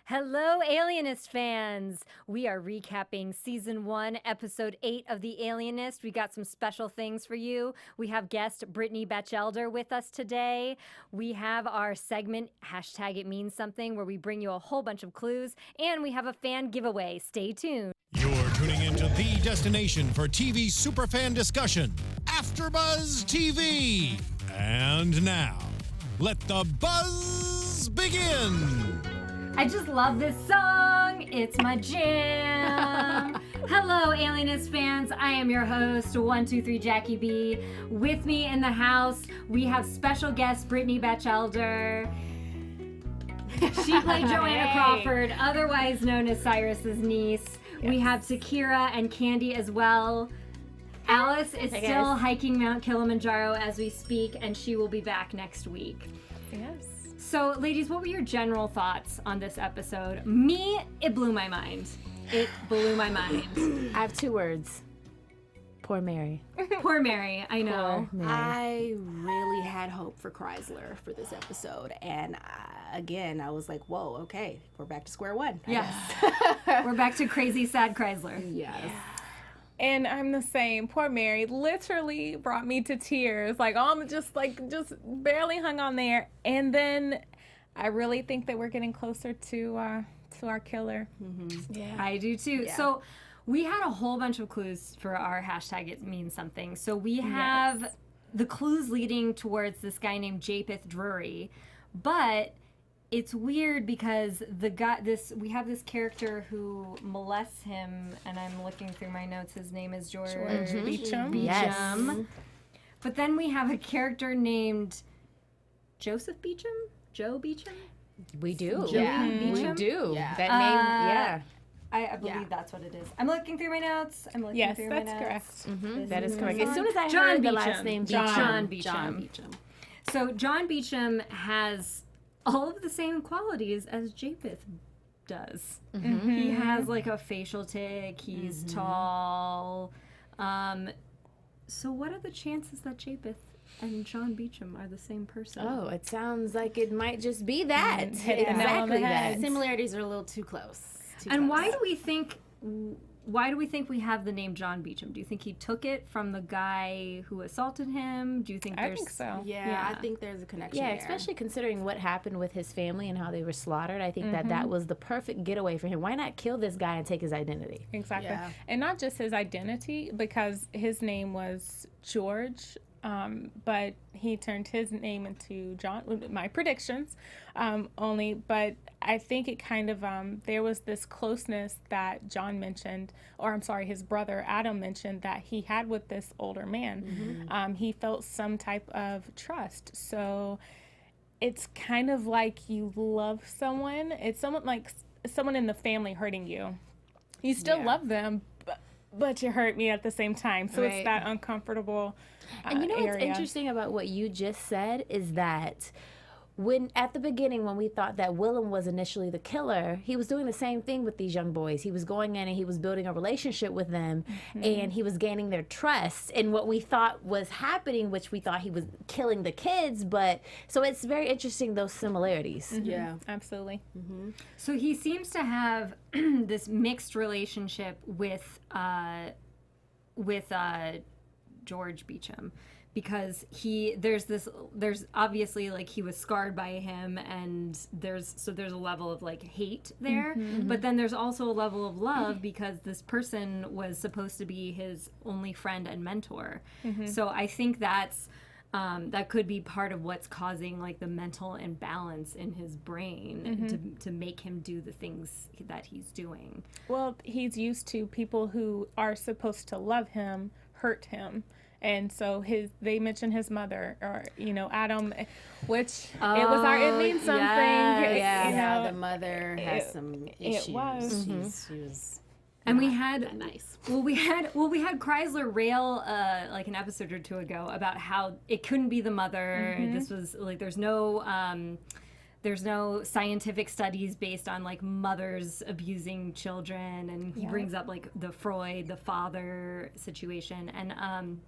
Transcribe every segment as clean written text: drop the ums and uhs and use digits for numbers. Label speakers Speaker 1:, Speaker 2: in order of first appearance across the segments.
Speaker 1: Hello, Alienist fans! We are recapping Season 1, Episode 8 of The Alienist. We got some special things for you. We have guest Brittany Batchelder with us today. We have our segment, Hashtag It Means Something, where we bring you a whole bunch of clues. And we have a fan giveaway. Stay tuned.
Speaker 2: You're tuning into the destination for TV superfan discussion, AFTERBUZZ TV. And now, let the buzz begin!
Speaker 1: I just love this song. It's my jam. Hello, Alienist fans. I am your host, 123 Jackie B. With me in the house, we have special guest Brittany Batchelder. She played Joanna Crawford, otherwise known as Cyrus's niece. Yes. We have Takira and Candi as well. Alice is still hiking Mount Kilimanjaro as we speak, and she will be back next week.
Speaker 3: Yes.
Speaker 1: So, ladies, what were your general thoughts on this episode? Me, it blew my mind. It blew my mind.
Speaker 4: I have two words. Poor Mary.
Speaker 1: Poor Mary, I know.
Speaker 4: Poor Mary.
Speaker 5: I really had hope for Chrysler for this episode. And again, I was like, whoa, okay, we're back to square one.
Speaker 1: Yes. We're back to crazy, sad Chrysler.
Speaker 5: Yes. Yeah.
Speaker 3: And I'm the same. Poor Mary literally brought me to tears. Like, just barely hung on there. And then I really think that we're getting closer to our killer.
Speaker 1: Mm-hmm. Yeah, I do too. Yeah. So we had a whole bunch of clues for our hashtag It Means Something. So we have the clues leading towards this guy named Japheth Drury, but it's weird because we have this character who molests him, and I'm looking through my notes. His name is George
Speaker 3: Beecham.
Speaker 1: Yes. But then we have a character named Joseph Beecham? Joe Beecham?
Speaker 4: We do.
Speaker 1: Beecham?
Speaker 4: We do.
Speaker 1: Yeah.
Speaker 4: That name,
Speaker 1: I believe that's what it is. I'm looking through my notes.
Speaker 3: Yes, that's correct.
Speaker 4: Mm-hmm. That is correct. As soon as I
Speaker 1: John
Speaker 4: heard
Speaker 1: Beecham.
Speaker 4: the last name,
Speaker 1: John Beecham. So John Beecham has all of the same qualities as Japheth does. Mm-hmm. He has like a facial tic. He's tall. So what are the chances that Japheth and John Beecham are the same person?
Speaker 4: Oh, it sounds like it might just be that.
Speaker 3: Exactly that.
Speaker 5: Similarities are a little too close.
Speaker 1: Why do we think we have the name John Beecham? Do you think he took it from the guy who assaulted him? Do you think
Speaker 3: I think so.
Speaker 5: Yeah, I think there's a connection there.
Speaker 4: Especially considering what happened with his family and how they were slaughtered. I think that was the perfect getaway for him. Why not kill this guy and take his identity?
Speaker 3: Exactly. Yeah. And not just his identity, because his name was George, but he turned his name into John, my predictions only, but I think it kind of, there was this closeness that John mentioned, or I'm sorry, his brother Adam mentioned that he had with this older man. Mm-hmm. He felt some type of trust. So it's kind of like you love someone. It's someone in the family hurting you. You still love them, but you hurt me at the same time. So it's that uncomfortable
Speaker 4: and you know
Speaker 3: area.
Speaker 4: What's interesting about what you just said is that when at the beginning, when we thought that Willem was initially the killer, he was doing the same thing with these young boys. He was going in and he was building a relationship with them, and he was gaining their trust. And what we thought was happening, which we thought he was killing the kids, but so it's very interesting, those similarities.
Speaker 3: Mm-hmm. Yeah, absolutely.
Speaker 1: Mm-hmm. So he seems to have this mixed relationship with George Beecham, because there's obviously like he was scarred by him, and there's a level of like hate there, but then there's also a level of love because this person was supposed to be his only friend and mentor. So I think that's that could be part of what's causing like the mental imbalance in his brain to make him do the things that he's doing.
Speaker 3: Well, he's used to people who are supposed to love him hurt him. And so they mentioned his mother, or Adam, which it means something.
Speaker 5: Yeah, the mother has some issues.
Speaker 3: It was.
Speaker 5: She was.
Speaker 1: And we had
Speaker 5: that nice.
Speaker 1: Well, we had Chrysler rail like an episode or two ago about how it couldn't be the mother. This was like there's no scientific studies based on like mothers abusing children, and he brings up like the Freud, the father situation, and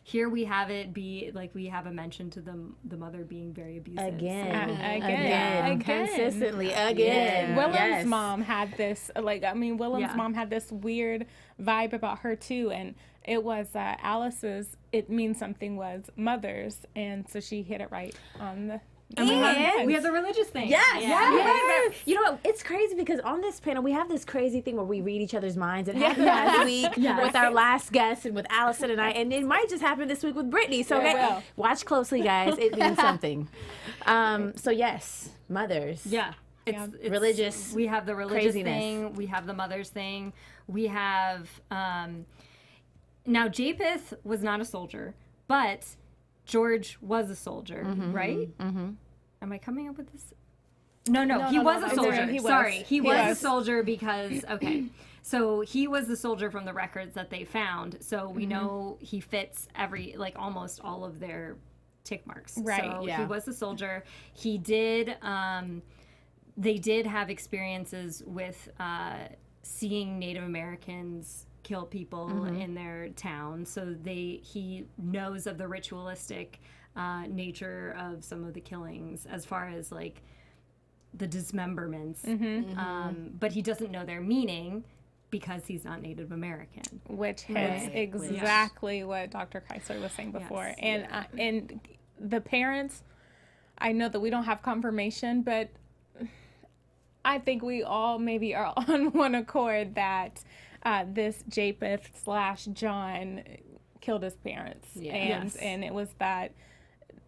Speaker 1: here we have it be like we have a mention to the mother being very abusive.
Speaker 4: Again. Consistently, again.
Speaker 3: Willem's mom had this, Willem's mom had this weird vibe about her too, and it was Alice's "It Means Something" was mother's, and so she hit it right on the.
Speaker 1: And we have the religious thing.
Speaker 4: Yes. You know what? It's crazy because on this panel we have this crazy thing where we read each other's minds. It happened last week with our last guest and with Allison and I, and it might just happen this week with Brittany. So watch closely, guys. It means something. So yes, mothers.
Speaker 1: Yeah. It's
Speaker 4: religious.
Speaker 1: We have the religious
Speaker 4: craziness.
Speaker 1: thing. We have the mother's thing. We have now Japheth was not a soldier, but George was a soldier, right? Mm-hmm. Am I coming up with this? No, he was a soldier. He was a soldier because, so he was the soldier from the records that they found. So we know he fits almost all of their tick marks.
Speaker 3: Right,
Speaker 1: So he was a soldier. He did, they did have experiences with seeing Native Americans kill people in their town, so he knows of the ritualistic nature of some of the killings as far as like the dismemberments, but he doesn't know their meaning because he's not Native American,
Speaker 3: which hits exactly what Dr. Keisler was saying before. And the parents, I know that we don't have confirmation, but I think we all maybe are on one accord that this Japheth/John killed his parents. And it was that,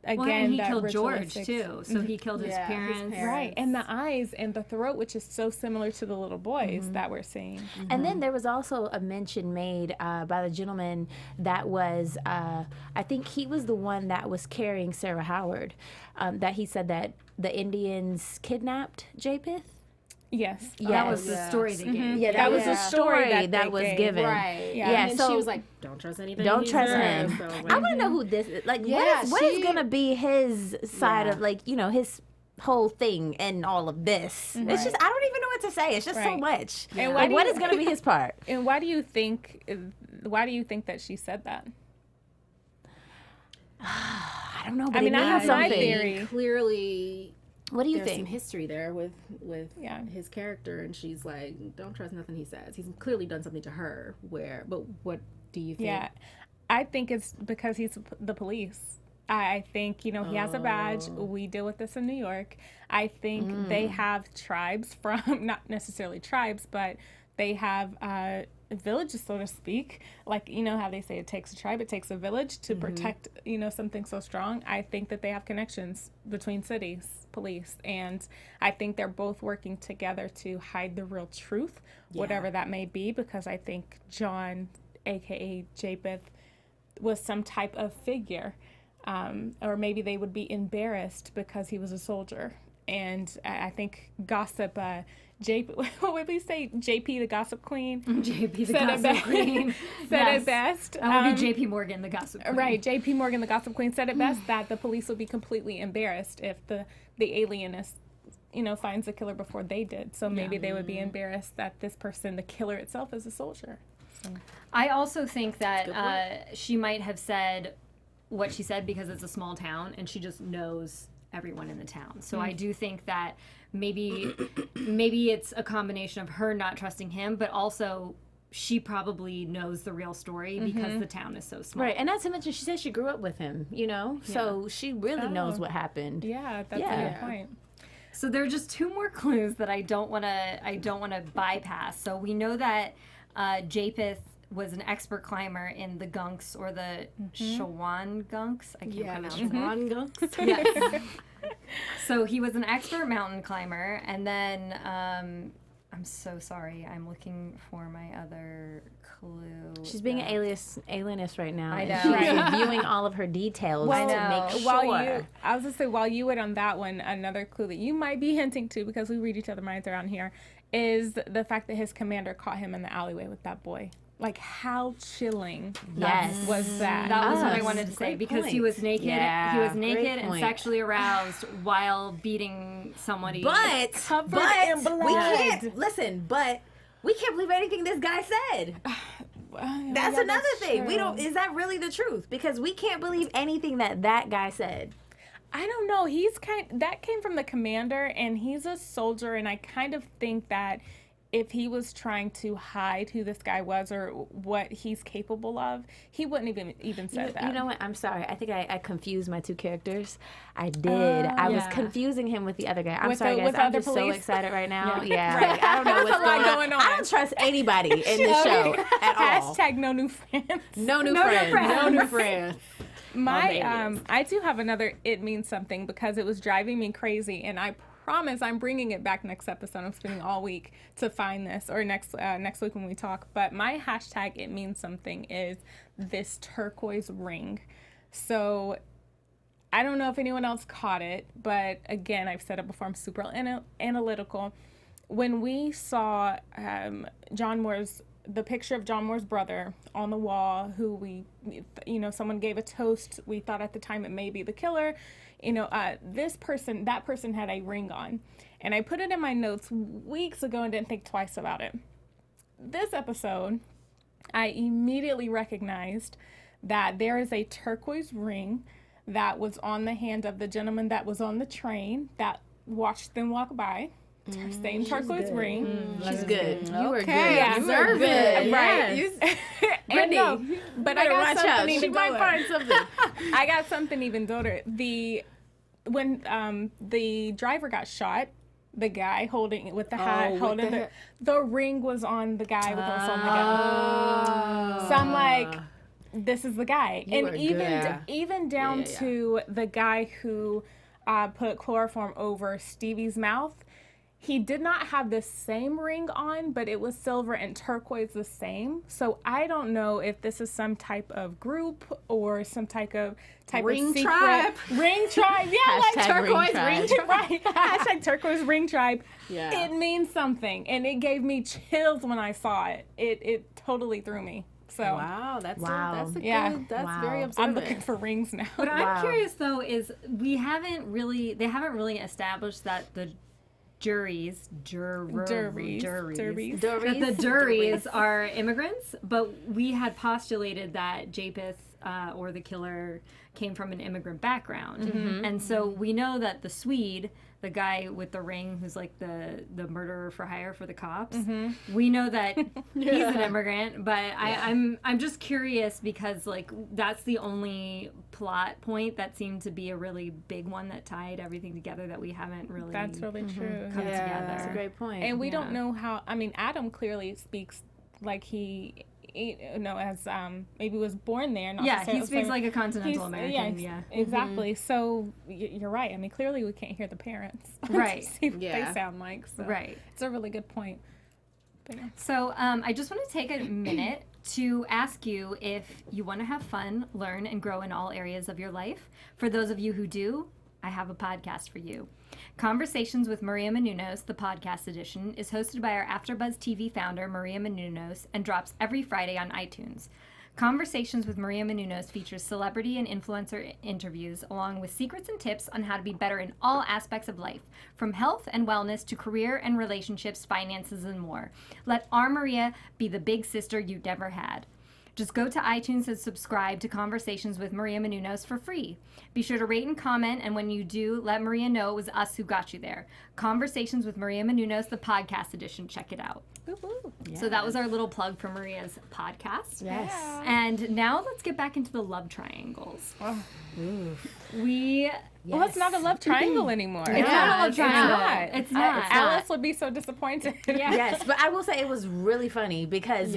Speaker 3: again,
Speaker 1: and he
Speaker 3: that
Speaker 1: killed George
Speaker 3: ritualistic-
Speaker 1: too. So he killed his parents.
Speaker 3: Right, and the eyes and the throat, which is so similar to the little boys that we're seeing.
Speaker 4: And then there was also a mention made by the gentleman that was, I think he was the one that was carrying Sarah Howard, that he said that the Indians kidnapped Japheth.
Speaker 3: Yes.
Speaker 1: That was the story they gave.
Speaker 4: Yeah, that was the story that was given.
Speaker 5: Right.
Speaker 4: Yeah.
Speaker 5: And
Speaker 4: so
Speaker 5: she was like, "Don't trust anything.
Speaker 4: Don't trust
Speaker 5: says."
Speaker 4: him.
Speaker 5: So,
Speaker 4: I want to know who this is. Like, what is going to be his side of, like, his whole thing and all of this? It's just, I don't even know what to say. It's just so much.
Speaker 3: And
Speaker 4: like, what is going to be his part?
Speaker 3: And why do you think that she said that?
Speaker 4: I don't know, but
Speaker 3: I mean,
Speaker 4: it
Speaker 3: I
Speaker 4: means
Speaker 3: have my
Speaker 4: something.
Speaker 3: theory.
Speaker 5: Clearly,
Speaker 4: What do you
Speaker 5: there's
Speaker 4: think?
Speaker 5: some history there with his character, and she's like, "Don't trust nothing he says." He's clearly done something to her. But what do you think?
Speaker 3: Yeah, I think it's because he's the police. I think, he has a badge. We deal with this in New York. I think they have tribes from, not necessarily tribes, but they have villages, so to speak. Like, how they say it takes a tribe, it takes a village to protect, something so strong. I think that they have connections between cities, police, and I think they're both working together to hide the real truth, whatever that may be, because I think John, aka Japheth, was some type of figure. Or maybe they would be embarrassed because he was a soldier. And I think gossip, what would we say? JP the Gossip Queen?
Speaker 1: JP the Gossip Queen.
Speaker 3: Said it best.
Speaker 1: That would be JP Morgan, the Gossip Queen.
Speaker 3: Right, JP Morgan, the Gossip Queen, said it best that the police would be completely embarrassed if the alienist, finds the killer before they did. So maybe they would be embarrassed that this person, the killer itself, is a soldier. So.
Speaker 1: I also think that she might have said what she said because it's a small town and she just knows everyone in the town. So I do think that maybe it's a combination of her not trusting him, but also she probably knows the real story because the town is so small.
Speaker 4: Right, and not to mention, she said she grew up with him, so she really knows what happened.
Speaker 3: Yeah, that's a good point.
Speaker 1: So there are just two more clues that I don't want to bypass. So we know that Japheth was an expert climber in the gunks or the Shawan gunks. I can't pronounce it.
Speaker 5: Shawan gunks.
Speaker 1: Yes. So he was an expert mountain climber, and then I'm so sorry. I'm looking for my other clue.
Speaker 4: She's being an alienist right now.
Speaker 1: I
Speaker 4: and
Speaker 1: know.
Speaker 4: She's reviewing all of her details to make sure.
Speaker 3: I was going to say, while you went on that one, another clue that you might be hinting to, because we read each other's minds around here, is the fact that his commander caught him in the alleyway with that boy. Like, how chilling was that?
Speaker 1: That was what I wanted to say, because he was naked.
Speaker 4: Yeah,
Speaker 1: he was naked
Speaker 4: great
Speaker 1: and
Speaker 4: point.
Speaker 1: sexually aroused while beating somebody.
Speaker 4: But
Speaker 3: in blood.
Speaker 4: we can't listen. But we can't believe anything this guy said. That's another thing.
Speaker 3: true.
Speaker 4: We don't. Is that really the truth? Because we can't believe anything that guy said.
Speaker 3: I don't know. That came from the commander, and he's a soldier, and I kind of think that if he was trying to hide who this guy was or what he's capable of, he wouldn't even said that.
Speaker 4: You know what? I'm sorry. I think I confused my two characters. I did. I was confusing him with the other guy. I'm sorry, guys. I'm just so excited right now. Yeah. Like, I don't know what's going on. I don't trust anybody in this show at all.
Speaker 3: Hashtag no new friends.
Speaker 4: No new friends.
Speaker 5: No new friends.
Speaker 3: I do have another It Means Something because it was driving me crazy, and I promise I'm bringing it back next episode. I'm spending all week to find this, or next week when we talk. But my hashtag It Means Something is this turquoise ring. So I don't know if anyone else caught it, but again, I've said it before, I'm super analytical. When we saw the picture of John Moore's brother on the wall, who someone gave a toast. We thought at the time it may be the killer. That person had a ring on. And I put it in my notes weeks ago and didn't think twice about it. This episode, I immediately recognized that there is a turquoise ring that was on the hand of the gentleman that was on the train that watched them walk by. Same turquoise ring.
Speaker 4: She's good.
Speaker 5: You were good.
Speaker 3: Yeah,
Speaker 5: You were good.
Speaker 3: Right.
Speaker 5: Brittany,
Speaker 3: but I got something even
Speaker 5: She might
Speaker 3: doper.
Speaker 5: find something.
Speaker 3: I got something even doper. When the driver got shot, the guy holding with the hat, the ring was on the guy with us on the gun. So I'm like, this is the guy. And even down to the guy who put chloroform over Stevie's mouth. He did not have the same ring on, but it was silver and turquoise the same. So I don't know if this is some type of group or some type of
Speaker 5: Ring
Speaker 3: secret.
Speaker 5: tribe.
Speaker 3: Ring tribe. Yeah, like
Speaker 4: Hashtag
Speaker 3: turquoise
Speaker 4: ring
Speaker 3: ring tribe. Right. Hashtag turquoise ring tribe.
Speaker 5: Yeah.
Speaker 3: It means something. And it gave me chills when I saw it. It totally threw me. So
Speaker 5: Wow, that's very observant.
Speaker 3: I'm looking for rings now.
Speaker 1: What I'm curious though is they haven't really established that the juries are immigrants, but we had postulated that Japeth or the killer came from an immigrant background. And so we know that the Swede, the guy with the ring who's like the murderer for hire for the cops, we know that he's an immigrant, but I'm just curious because like that's the only plot point that seemed to be a really big one that tied everything together that we haven't really
Speaker 3: That's really true.
Speaker 1: come together.
Speaker 4: That's a great point.
Speaker 3: And we don't know how. I mean, Adam clearly speaks like he, as maybe was born there. Not
Speaker 1: He speaks like a continental American.
Speaker 3: Yeah, exactly. So you're right. I mean, clearly we can't hear the parents.
Speaker 1: Right.
Speaker 3: To see what they sound like. So
Speaker 1: Right.
Speaker 3: It's a really good point. But, yeah.
Speaker 1: So I just want to take a minute to ask you if you want to have fun, learn, and grow in all areas of your life. For those of you who do, I have a podcast for you. Conversations with Maria Menounos, the podcast edition, is hosted by our AfterBuzz TV founder, Maria Menounos, and drops every Friday on iTunes. Conversations with Maria Menounos features celebrity and influencer interviews, along with secrets and tips on how to be better in all aspects of life, from health and wellness to career and relationships, finances, and more. Let our Maria be the big sister you never had. Just go to iTunes and subscribe to Conversations with Maria Menounos for free. Be sure to rate and comment, and when you do, let Maria know it was us who got you there. Conversations with Maria Menounos, the podcast edition. Check it out.
Speaker 3: Woo-hoo.
Speaker 1: So that was our little plug for Maria's podcast.
Speaker 4: Yes.
Speaker 1: And now let's get back into the love triangles.
Speaker 3: Oh.
Speaker 1: Well,
Speaker 3: it's not a love triangle anymore.
Speaker 1: It's not a love triangle. It's not.
Speaker 3: Alice would be so disappointed.
Speaker 4: Yes, but I will say it was really funny because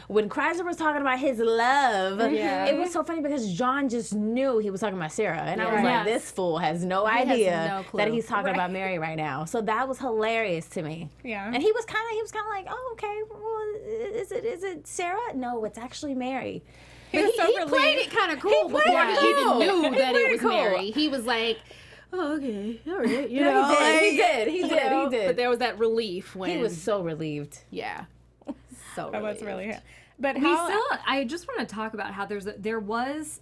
Speaker 4: when Chrysler was talking about his love, it was so funny because John just knew he was talking about Sarah. And I was like, this fool has no idea that he's talking about Mary right now. So that was hilarious to me.
Speaker 3: Yeah.
Speaker 4: And he was kind of like, oh, okay, well, is it Sarah? No, it's actually Mary.
Speaker 3: He was so
Speaker 5: He played it kind of cool before he even knew that it was Mary. He was like, oh, okay, all right. You know,
Speaker 4: He did.
Speaker 5: But there was that relief when
Speaker 4: He was so relieved.
Speaker 5: Yeah. So
Speaker 3: That was really But
Speaker 1: I just want to talk about how there was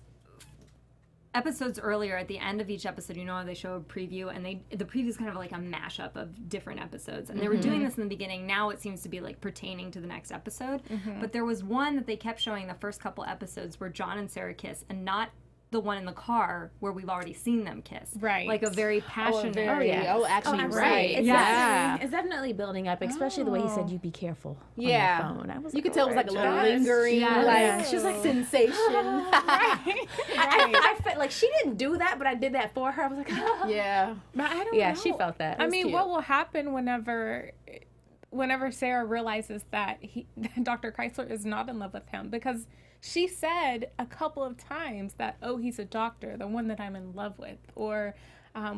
Speaker 1: episodes earlier, at the end of each episode, you know how they show a preview, and the preview is kind of like a mashup of different episodes. And they were doing this in the beginning. Now it seems to be like pertaining to the next episode. But there was one that they kept showing the first couple episodes where John and Sarah kiss, and not the one in the car where we've already seen them kiss.
Speaker 3: Right.
Speaker 1: Like a very passionate.
Speaker 5: Actually, right.
Speaker 4: It's definitely building up, especially the way he said, "You be careful." On the phone. I was
Speaker 5: You
Speaker 4: like,
Speaker 5: could tell it was like a little
Speaker 4: gosh.
Speaker 5: lingering, like she was like sensation.
Speaker 4: I felt like she didn't do that, but I did that for her. I was like,
Speaker 5: Yeah.
Speaker 3: But I don't
Speaker 4: yeah,
Speaker 3: know.
Speaker 4: she felt that.
Speaker 3: I mean,
Speaker 5: cute.
Speaker 3: what will happen whenever Sarah realizes that Dr. Chrysler is not in love with him? Because she said a couple of times that, oh, he's a doctor, the one that I'm in love with. Or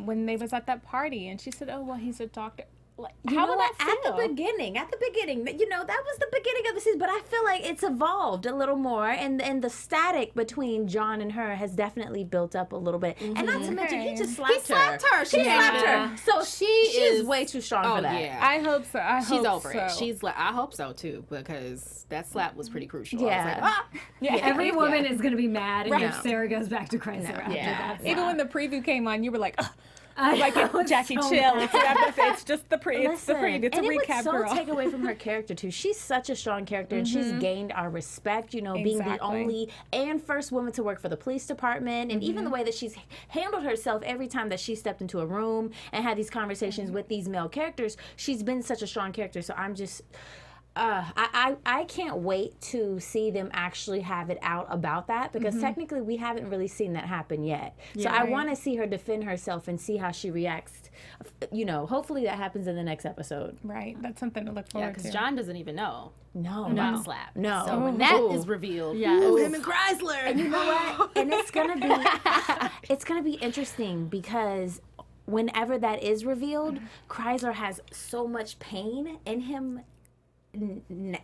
Speaker 3: when they was at that party, and she said, oh, well, he's a doctor. Like, how would that feel?
Speaker 4: At the beginning, you know, that was the beginning of the season, but I feel like it's evolved a little more, and the static between John and her has definitely built up a little bit. And not to mention, he just slapped her.
Speaker 5: He slapped her.
Speaker 4: She slapped her. So she's way too strong for that.
Speaker 5: Yeah.
Speaker 3: I hope so.
Speaker 5: She's over it. She's like, I hope so too, because that slap was pretty crucial.
Speaker 4: Yeah.
Speaker 5: I was like,
Speaker 3: Yeah.
Speaker 1: Every woman is going to be mad
Speaker 3: Right.
Speaker 1: if Sarah goes back to Chrysler after that.
Speaker 3: Even when the preview came on, you were like, ugh.
Speaker 1: Like
Speaker 3: Jackie, chill. It's just the preview. It's a recap,
Speaker 4: would so
Speaker 3: girl.
Speaker 4: take away from her character too. She's such a strong character, and she's gained our respect. You know, being the only and first woman to work for the police department, and even the way that she's handled herself every time that she stepped into a room and had these conversations with these male characters. She's been such a strong character. So I'm just. I can't wait to see them actually have it out about that, because technically we haven't really seen that happen yet. So I want to see her defend herself and see how she reacts. You know, hopefully that happens in the next episode.
Speaker 3: Right. That's something to look
Speaker 5: yeah,
Speaker 3: forward to.
Speaker 5: because John doesn't even know about the slap.
Speaker 4: No.
Speaker 5: So when that is revealed, him and Chrysler.
Speaker 4: And you know what? And it's gonna be interesting, because whenever that is revealed, Chrysler has so much pain in him.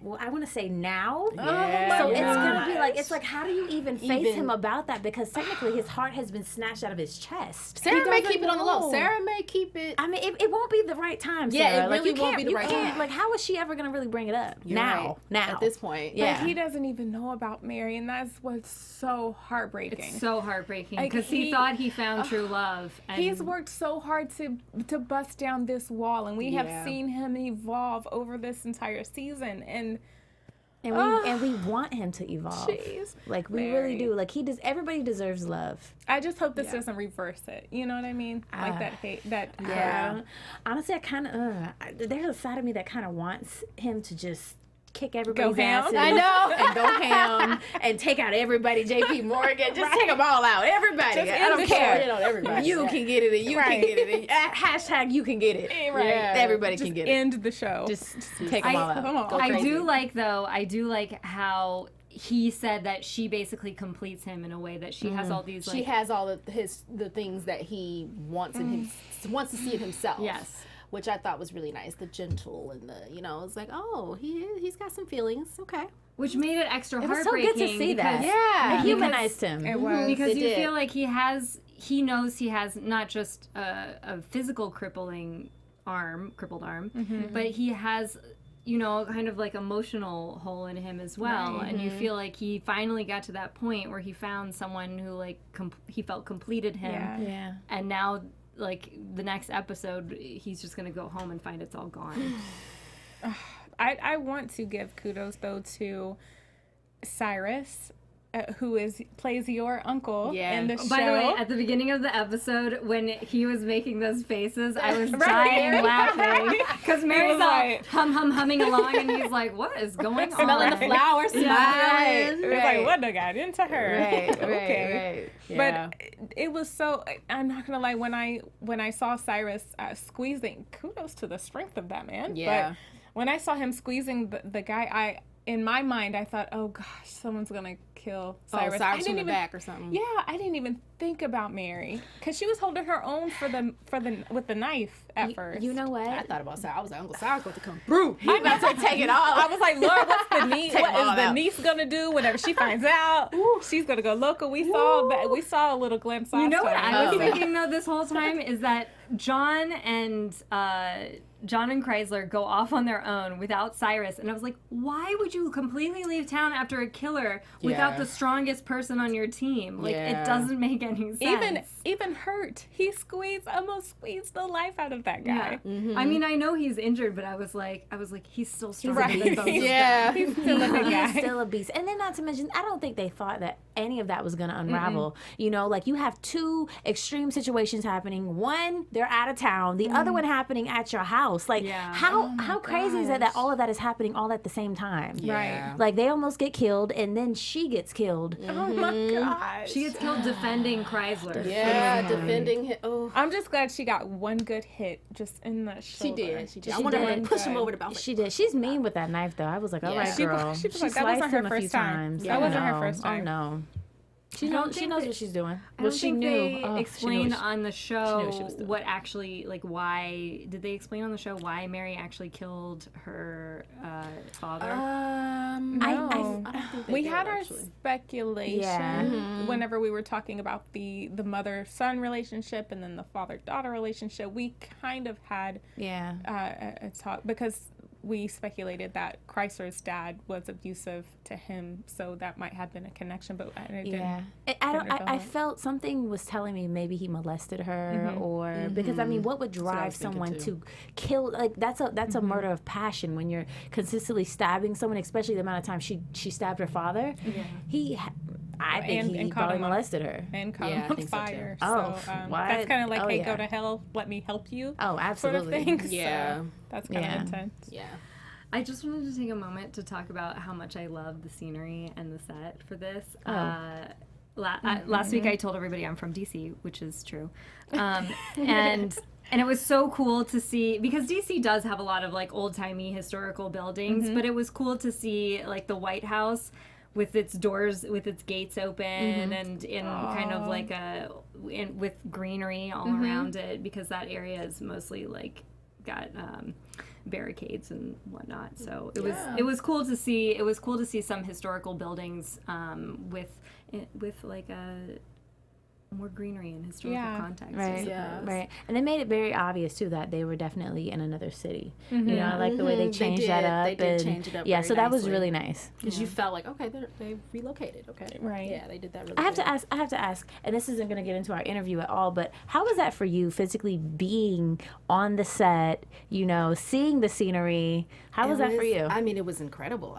Speaker 4: Well, I want to say now. So it's gonna be like, it's like, how do you even face him about that? Because technically his heart has been snatched out of his chest.
Speaker 5: Sarah may keep it on the low. Sarah may keep it.
Speaker 4: I mean, it won't be the right time,
Speaker 5: Yeah,
Speaker 4: Sarah.
Speaker 5: it
Speaker 4: Like,
Speaker 5: really
Speaker 4: you
Speaker 5: won't be the
Speaker 4: you
Speaker 5: right
Speaker 4: can't-
Speaker 5: time.
Speaker 4: Like, how is she ever gonna really bring it up? Now
Speaker 5: At this point.
Speaker 4: Yeah.
Speaker 3: But he doesn't even know about Mary, and that's what's so heartbreaking.
Speaker 1: It's so heartbreaking,
Speaker 3: Like,
Speaker 1: because he thought he found true love. And
Speaker 3: He's worked so hard to bust down this wall, and we have seen him evolve over this entire season. And
Speaker 4: we want him to evolve.
Speaker 3: jeez,
Speaker 4: Like, we really do. Like, everybody deserves love.
Speaker 3: I just hope this doesn't reverse it. You know what I mean? Like that hate, that
Speaker 4: Honestly, I kind of there's a side of me that kind of wants him to just kick everybody's
Speaker 3: ham?
Speaker 4: asses.
Speaker 5: I know.
Speaker 4: And go ham and take out everybody. JP Morgan, just take them all out. Everybody.
Speaker 3: Just
Speaker 4: I don't
Speaker 3: end
Speaker 4: care.
Speaker 5: It on everybody.
Speaker 4: You can get it, and you can get it. And hashtag you can get it.
Speaker 3: Right.
Speaker 5: Yeah.
Speaker 4: Everybody
Speaker 3: Just
Speaker 4: can get it.
Speaker 3: end the show.
Speaker 4: Just take them all
Speaker 3: Come
Speaker 4: out.
Speaker 3: on.
Speaker 1: I do like how he said that she basically completes him in a way that she has all these, like,
Speaker 5: She has all of the things that he wants in him, wants to see in himself.
Speaker 1: Yes.
Speaker 5: Which I thought was really nice. The gentle and the, it's like, oh, he's got some feelings. Okay.
Speaker 1: which made it extra
Speaker 4: It was so
Speaker 1: heartbreaking.
Speaker 4: good to see that.
Speaker 1: because-
Speaker 5: Yeah.
Speaker 4: It humanized him.
Speaker 3: It was.
Speaker 1: Because
Speaker 5: It
Speaker 1: you
Speaker 5: did.
Speaker 1: feel like he knows he has not just a physical crippled arm, but he has, kind of like emotional hole in him as well.
Speaker 3: Right.
Speaker 1: And you feel like he finally got to that point where he found someone who like he felt completed him.
Speaker 3: Yeah.
Speaker 1: And now, like, the next episode, he's just going to go home and find it's all gone.
Speaker 3: I want to give kudos though to Cyrus, who plays your uncle in the show.
Speaker 1: By the way, at the beginning of the episode, when he was making those faces, I was dying laughing because Mary's all
Speaker 3: like-
Speaker 1: humming along, and he's like, "What is going on?"
Speaker 5: Smelling the flowers, smiling.
Speaker 3: It was like, what done got into her?
Speaker 4: Right.
Speaker 5: Yeah.
Speaker 3: But it was so. I'm not gonna lie. When I saw Cyrus squeezing, kudos to the strength of that man.
Speaker 5: Yeah.
Speaker 3: But when I saw him squeezing the guy, in my mind, I thought, oh gosh, someone's gonna kill Cyrus.
Speaker 5: Oh, Cyrus from the back or something.
Speaker 3: Yeah, I didn't even think about Mary because she was holding her own with the knife at first.
Speaker 4: You know what?
Speaker 5: I thought about Cyrus. I was like, Uncle Cyrus going to come through.
Speaker 4: He about to take it all.
Speaker 3: I was like, Lord, what's the niece?
Speaker 4: Take
Speaker 3: What
Speaker 4: them all
Speaker 3: is the
Speaker 4: out.
Speaker 3: niece gonna do whenever she finds out? She's gonna go local. We saw a little glimpse.
Speaker 1: You know what
Speaker 3: last
Speaker 1: I was
Speaker 3: time.
Speaker 1: thinking though this whole time is that John and Chrysler go off on their own without Cyrus, and I was like, why would you completely leave town after a killer without the strongest person on your team? Like, it doesn't make any sense.
Speaker 3: Even Hurt, he almost squeezed the life out of that guy.
Speaker 1: Yeah. I mean, I know he's injured, but I was like, he's still stronger
Speaker 4: Right.
Speaker 1: than both.
Speaker 3: He's still a big guy.
Speaker 4: He's still a beast. And then not to mention, I don't think they thought that any of that was going to unravel. You know, like you have two extreme situations happening. One, they're out of town. The other one happening at your house. Like, how crazy is it that all of that is happening all at the same time?
Speaker 3: Right.
Speaker 4: Like, they almost get killed, and then she gets killed.
Speaker 3: Oh my gosh.
Speaker 1: She gets killed defending Chrysler.
Speaker 5: Yeah, defending him. Oh,
Speaker 3: I'm just glad she got one good hit just in the shoulder.
Speaker 5: she did. I wanted her to push him over the balcony.
Speaker 4: She did. She's mean with that knife, though. I was like, all right, girl.
Speaker 3: She was like, that
Speaker 4: sliced
Speaker 3: wasn't her
Speaker 4: him a few
Speaker 3: first time.
Speaker 4: times.
Speaker 3: That
Speaker 4: I
Speaker 3: wasn't her
Speaker 4: know.
Speaker 3: first time.
Speaker 4: Oh, no. She knows what she's doing.
Speaker 1: I don't think they
Speaker 4: Oh,
Speaker 1: explain
Speaker 4: she knew
Speaker 1: on the show
Speaker 5: she was doing.
Speaker 1: what actually, like, why did they explain on the show why Mary actually killed her father?
Speaker 3: No.
Speaker 5: I don't think
Speaker 3: We
Speaker 5: they
Speaker 3: had
Speaker 5: did,
Speaker 3: our
Speaker 5: actually.
Speaker 3: speculation
Speaker 4: Yeah.
Speaker 3: whenever we were talking about the mother-son relationship and then the father-daughter relationship. We kind of had
Speaker 4: Yeah.
Speaker 3: a talk because we speculated that Chrysler's dad was abusive to him, so that might have been a connection, but it didn't.
Speaker 4: I felt something was telling me maybe he molested her or because I mean, what would drive someone to kill? Like that's a murder of passion when you're consistently stabbing someone, especially the amount of time she stabbed her father. I think he probably molested her.
Speaker 3: And caught
Speaker 5: Yeah,
Speaker 3: him
Speaker 5: I
Speaker 3: on
Speaker 5: think so, too.
Speaker 3: fire.
Speaker 4: Oh,
Speaker 3: So
Speaker 4: what?
Speaker 3: that's kind of like,
Speaker 4: Oh,
Speaker 3: hey,
Speaker 4: yeah.
Speaker 3: go to hell, let me help you.
Speaker 4: Oh,
Speaker 3: Sort of
Speaker 4: absolutely.
Speaker 3: thing. So
Speaker 5: Yeah.
Speaker 3: that's kind of intense.
Speaker 5: Yeah.
Speaker 1: I just wanted to take a moment to talk about how much I love the scenery and the set for this. Last week I told everybody I'm from DC, which is true, and it was so cool to see because DC does have a lot of like old-timey historical buildings, but it was cool to see like the White House with its doors, with its gates open, and in kind of like with greenery all around it, because that area is mostly like got barricades and whatnot. So it was cool to see. It was cool to see some historical buildings with like a more greenery and historical context.
Speaker 4: Right.
Speaker 5: Yeah.
Speaker 4: Right. And they made it very obvious too that they were definitely in another city. You know, I like the way they changed that up.
Speaker 5: They did change it up.
Speaker 4: Yeah,
Speaker 5: very
Speaker 4: so that was
Speaker 5: nicely.
Speaker 4: really nice.
Speaker 5: Because you felt like, okay, they relocated. Okay.
Speaker 3: Right.
Speaker 5: Yeah, they did that really
Speaker 4: I have
Speaker 5: good.
Speaker 4: to ask, and this isn't going to get into our interview at all, but how was that for you physically being on the set, you know, seeing the scenery? How was that for you?
Speaker 5: I mean, it was incredible.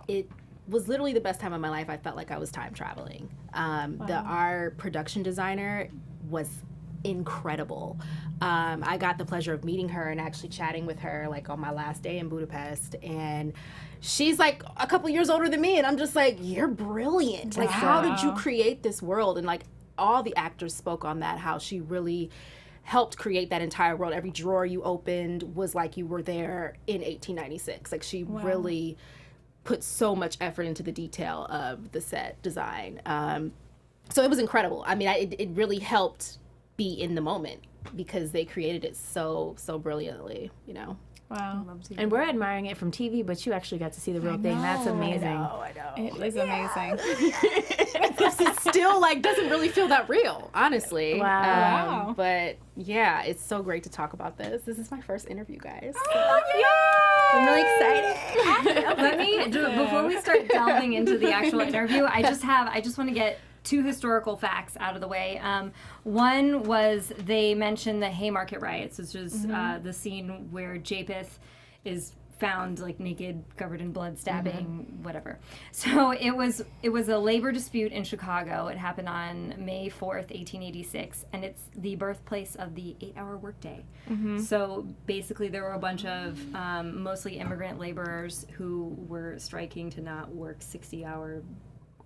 Speaker 5: It was literally the best time of my life. I felt like I was time traveling. Our production designer was incredible. I got the pleasure of meeting her and actually chatting with her like on my last day in Budapest, and she's like a couple years older than me, and I'm just like, you're brilliant. Like, how did you create this world? And like all the actors spoke on that, how she really helped create that entire world. Every drawer you opened was like you were there in 1896. Like she really put so much effort into the detail of the set design. So it was incredible. I mean, it really helped be in the moment because they created it so brilliantly, you know.
Speaker 3: Wow.
Speaker 4: And we're admiring it from TV, but you actually got to see the real thing. That's amazing.
Speaker 5: I know.
Speaker 3: It is amazing.
Speaker 5: It still like doesn't really feel that real, honestly.
Speaker 3: Wow.
Speaker 5: But yeah, it's so great to talk about this. This is my first interview, guys.
Speaker 1: I'm really excited. Let me before we start delving into the actual interview, I just want to get two historical facts out of the way. One was they mentioned the Haymarket riots, which is the scene where Japheth is found like naked, covered in blood, stabbing, whatever. So it was a labor dispute in Chicago. It happened on May 4th, 1886, and it's the birthplace of the 8-hour workday. So basically there were a bunch of mostly immigrant laborers who were striking to not work 60-hour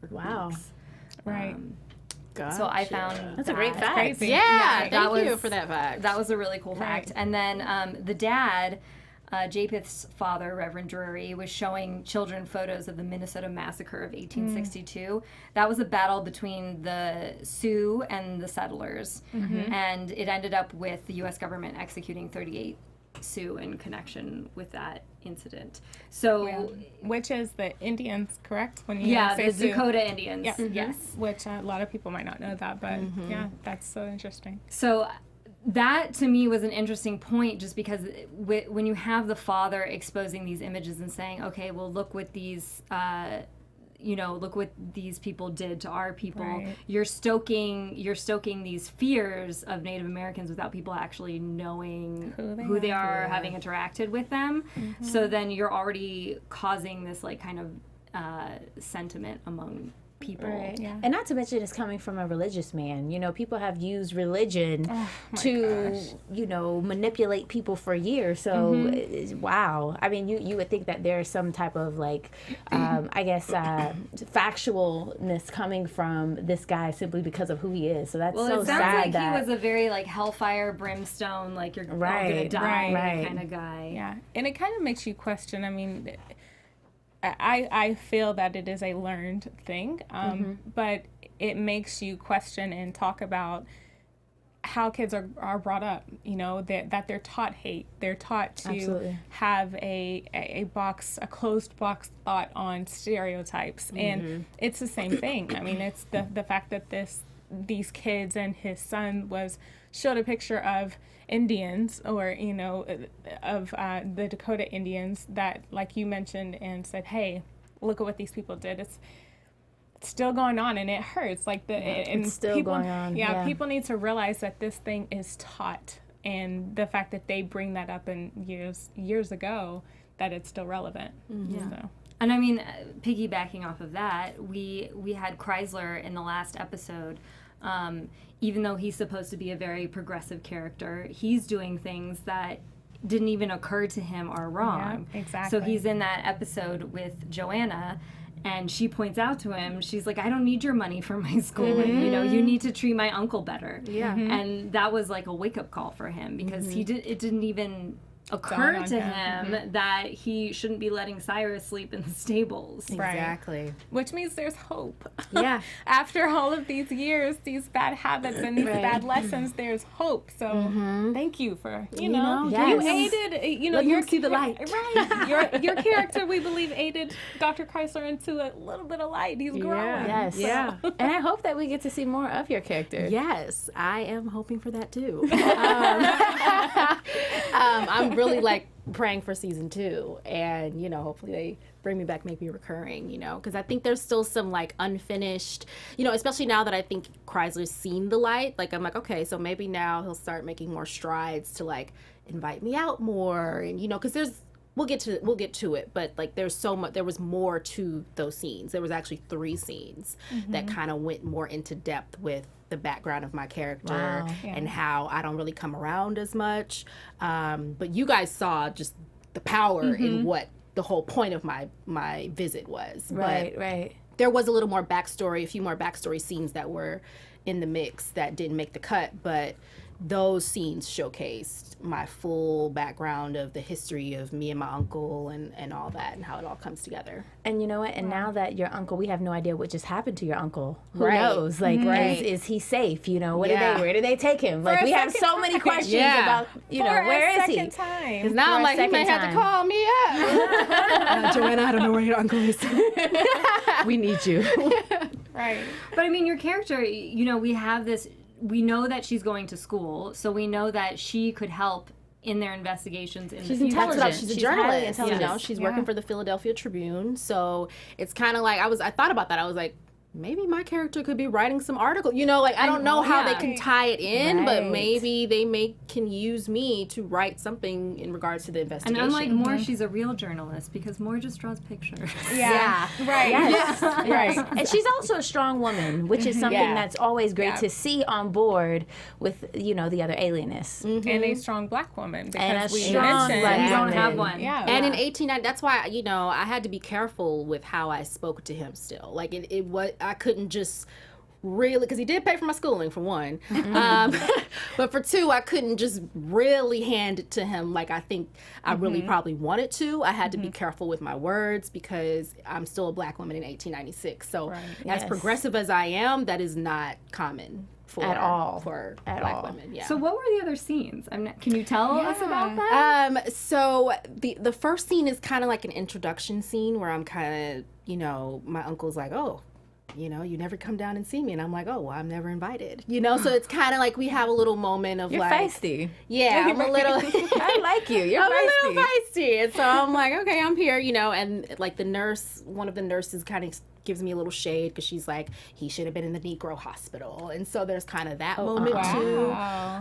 Speaker 1: work weeks.
Speaker 3: Right.
Speaker 1: So I found
Speaker 4: That's a great fact.
Speaker 3: Crazy.
Speaker 5: Yeah,
Speaker 1: that
Speaker 5: thank you
Speaker 1: was-
Speaker 5: for that fact.
Speaker 1: That was a really cool fact. And then the dad, Japheth's father, Reverend Drury, was showing children photos of the Minnesota Massacre of 1862. That was a battle between the Sioux and the settlers. And it ended up with the U.S. government executing 38 Sioux in connection with that incident. So,
Speaker 3: Which is the Indians, correct? When you
Speaker 1: yeah,
Speaker 3: say
Speaker 1: the
Speaker 3: Sioux.
Speaker 1: Dakota Indians.
Speaker 3: Yeah.
Speaker 1: Yes.
Speaker 3: Which a lot of people might not know that, but yeah, that's so interesting.
Speaker 1: So that to me was an interesting point, just because when you have the father exposing these images and saying, okay, well, look what these look what these people did to our people.
Speaker 3: Right.
Speaker 1: You're stoking these fears of Native Americans without people actually knowing who they are, having interacted with them. So then you're already causing this like kind of sentiment among people.
Speaker 4: Right. Yeah. And not to mention it's coming from a religious man. You know, people have used religion to, manipulate people for years. So, wow. I mean, you would think that there's some type of like, factualness coming from this guy simply because of who he is. So that's so sad.
Speaker 1: Well, it sounds like he was a very like hellfire, brimstone, like you're all gonna die kind of guy.
Speaker 3: Yeah. And it kind of makes you question, I mean, I feel that it is a learned thing, but it makes you question and talk about how kids are brought up, that they're taught hate. They're taught to have a closed box thought on stereotypes. And it's the same thing. I mean, it's the fact that these kids and his son showed a picture of Indians or, of the Dakota Indians that, like you mentioned, and said, hey, look at what these people did. It's still going on and it hurts. It's still going on. Yeah, people need to realize that this thing is taught, and the fact that they bring that up in years ago, that it's still relevant. So.
Speaker 1: And I mean, piggybacking off of that, we had Chrysler in the last episode. Even though he's supposed to be a very progressive character, he's doing things that didn't even occur to him are wrong.
Speaker 3: Yeah, exactly.
Speaker 1: So he's in that episode with Joanna, and she points out to him, she's like, I don't need your money for my schooling. You need to treat my uncle better. Yeah. And that was like a wake-up call for him, because it didn't even occur to him that he shouldn't be letting Cyrus sleep in the stables.
Speaker 5: Exactly.
Speaker 3: Right. Which means there's hope.
Speaker 5: Yeah.
Speaker 3: After all of these years, these bad habits and these bad lessons, there's hope. So thank you for, you aided,
Speaker 5: Let you see the light.
Speaker 3: Right. Your character, we believe, aided Dr. Chrysler into a little bit of light. He's growing.
Speaker 4: Yes. Yeah. And I hope that we get to see more of your character.
Speaker 5: Yes, I am hoping for that too. I'm really like praying for season 2, and hopefully they bring me back, make me recurring, because I think there's still some like unfinished, especially now that I think Chrysler's seen the light. Like I'm like, okay, so maybe now he'll start making more strides to like invite me out more, and because we'll get to it, but like there was more to those scenes. There was actually 3 scenes that kind of went more into depth with the background of my character and how I don't really come around as much. But you guys saw just the power in what the whole point of my visit was.
Speaker 4: Right.
Speaker 5: There was a little more backstory, a few more backstory scenes that were in the mix that didn't make the cut, but those scenes showcased my full background of the history of me and my uncle and all that, and how it all comes together.
Speaker 4: And you know what? And now that your uncle, we have no idea what just happened to your uncle. Who knows? Like, is he safe? Where did they take him? Like, we have so many questions about, where is he?
Speaker 5: Because now I'm like, he may have to call me up. Joanna, I don't know where your uncle is.
Speaker 4: We need you.
Speaker 3: Right.
Speaker 1: But I mean, your character, we have this. We know that she's going to school, so we know that she could help in their investigations.
Speaker 4: She's intelligent.
Speaker 5: She's a journalist. She's working for the Philadelphia Tribune. So it's kind of like I thought about that. I was like, maybe my character could be writing some article. I don't know how they can tie it in, but maybe they can use me to write something in regards to the investigation.
Speaker 1: And unlike Moore, she's a real journalist, because Moore just draws pictures.
Speaker 3: Yeah. Right.
Speaker 4: Yes. Right. And she's also a strong woman, which is something that's always great to see on board with, the other alienists.
Speaker 3: And a strong black woman. Because
Speaker 4: and a
Speaker 3: we
Speaker 4: strong black
Speaker 1: we don't have one.
Speaker 3: Yeah.
Speaker 5: And in 1890, that's why, I had to be careful with how I spoke to him still. Like, it was, I couldn't just really, because he did pay for my schooling, for one. But for 2, I couldn't just really hand it to him like I think I really probably wanted to. I had to be careful with my words, because I'm still a black woman in 1896. So as progressive as I am, that is not common for black women. Yeah.
Speaker 1: So what were the other scenes? Can you tell us about that?
Speaker 5: So the first scene is kind of like an introduction scene where I'm kind of, my uncle's like, oh, you know, you never come down and see me. And I'm like, oh, well, I'm never invited. You know, so it's kind of like we have a little moment of
Speaker 4: You're
Speaker 5: like.
Speaker 4: feisty.
Speaker 5: Yeah, I'm a little.
Speaker 4: I like you. You're
Speaker 5: I'm
Speaker 4: feisty.
Speaker 5: a little feisty. And so I'm like, okay, I'm here, you know, and like the nurse, one of the nurses kind of gives me a little shade because she's like, he should have been in the Negro hospital. And so there's kind of that moment too.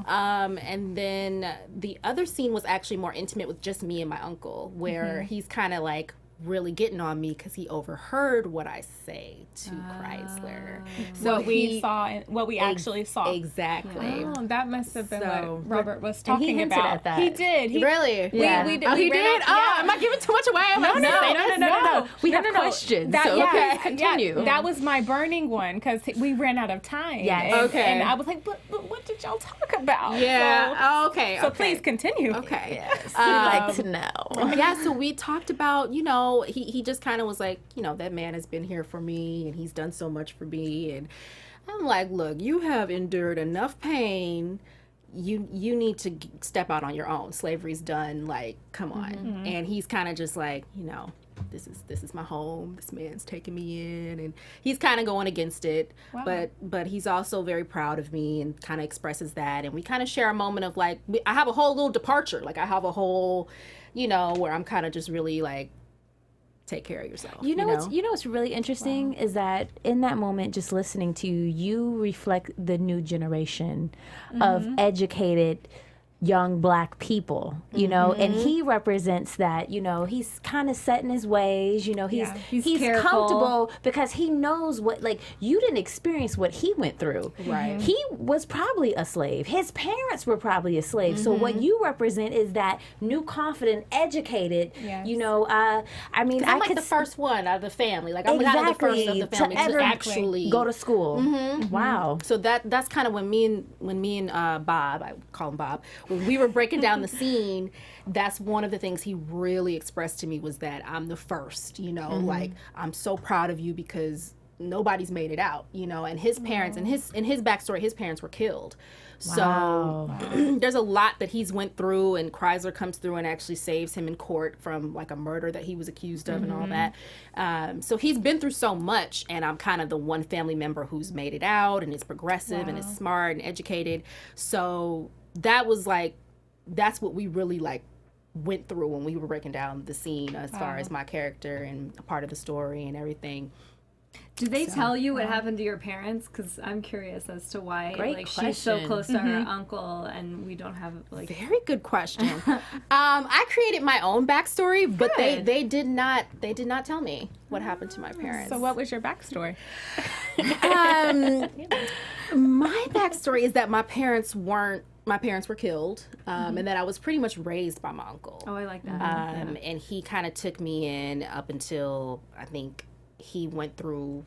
Speaker 5: And then the other scene was actually more intimate with just me and my uncle, where he's kind of like really getting on me because he overheard what I say to Chrysler.
Speaker 3: So what we saw, what we actually saw.
Speaker 5: Exactly.
Speaker 3: Oh, that must have been
Speaker 5: So-
Speaker 3: what Robert was
Speaker 4: And
Speaker 3: talking
Speaker 4: he hinted
Speaker 3: about.
Speaker 4: at that.
Speaker 3: He did. He
Speaker 5: Really?
Speaker 4: Yeah.
Speaker 3: We did.
Speaker 5: Oh,
Speaker 3: we
Speaker 5: he
Speaker 3: ran
Speaker 5: did?
Speaker 3: out-
Speaker 5: Oh,
Speaker 3: yeah.
Speaker 5: am I giving too much away?
Speaker 3: No.
Speaker 4: We have questions.
Speaker 3: That,
Speaker 4: so
Speaker 3: yeah,
Speaker 4: please continue.
Speaker 3: yeah, that was my burning one because we ran out of time.
Speaker 4: Yes.
Speaker 3: And,
Speaker 5: Okay.
Speaker 3: And I was like, but what did y'all talk about?
Speaker 5: Yeah. Okay.
Speaker 3: So
Speaker 5: okay.
Speaker 3: please continue.
Speaker 5: Okay.
Speaker 4: We'd like to know.
Speaker 5: Yeah, so we talked about, you know, he just kind of was like, you know, that man has been here for me and he's done so much for me. And I'm like, look, you have endured enough pain. You need to step out on your own. Slavery's done. Like, come on. And he's kind of just like, you know, this is my home. This man's taking me in, and he's kind of going against it.
Speaker 3: Wow.
Speaker 5: But he's also very proud of me and kind of expresses that. And we kind of share a moment of like, I have a whole little departure. Like I have a whole, you know, where I'm kind of just really like, take care of yourself.
Speaker 4: You know what's really interesting is that in that moment, just listening to you, you reflect the new generation of educated young Black people, you know, and he represents that, you know, he's kind of set in his ways, you know, he's
Speaker 1: careful.
Speaker 4: comfortable because he knows what, like, you didn't experience what he went through.
Speaker 5: Right.
Speaker 4: He was probably a slave. His parents were probably a slave. So what you represent is that new, confident, educated,
Speaker 3: Yes.
Speaker 4: you know, I mean,
Speaker 5: I'm
Speaker 4: I
Speaker 5: like
Speaker 4: could
Speaker 5: the first one out of the family. Like I'm kind of the first of the family to
Speaker 4: ever
Speaker 5: actually
Speaker 4: go to school. Wow.
Speaker 5: So that's kind of when me and Bob, I call him Bob, when we were breaking down the scene, that's one of the things he really expressed to me was that I'm the first, you know, like I'm so proud of you because nobody's made it out, you know, and his parents and his backstory, his parents were killed. So there's a lot that he's went through, and Chrysler comes through and actually saves him in court from like a murder that he was accused of and all that. So he's been through so much, and I'm kind of the one family member who's made it out and is progressive and is smart and educated. So that was like, that's what we really like went through when we were breaking down the scene as far as my character and a part of the story and everything.
Speaker 1: Did they tell you what happened to your parents? Because I'm curious as to why
Speaker 4: Great
Speaker 1: she's so
Speaker 4: question.
Speaker 1: close to her uncle and we don't have like.
Speaker 5: Very good question. I created my own backstory, but they did not tell me what happened to my parents.
Speaker 3: So what was your backstory?
Speaker 5: My backstory is that my parents were killed, and that I was pretty much raised by my uncle.
Speaker 1: Oh, I like that.
Speaker 5: And he kind of took me in up until I think he went through.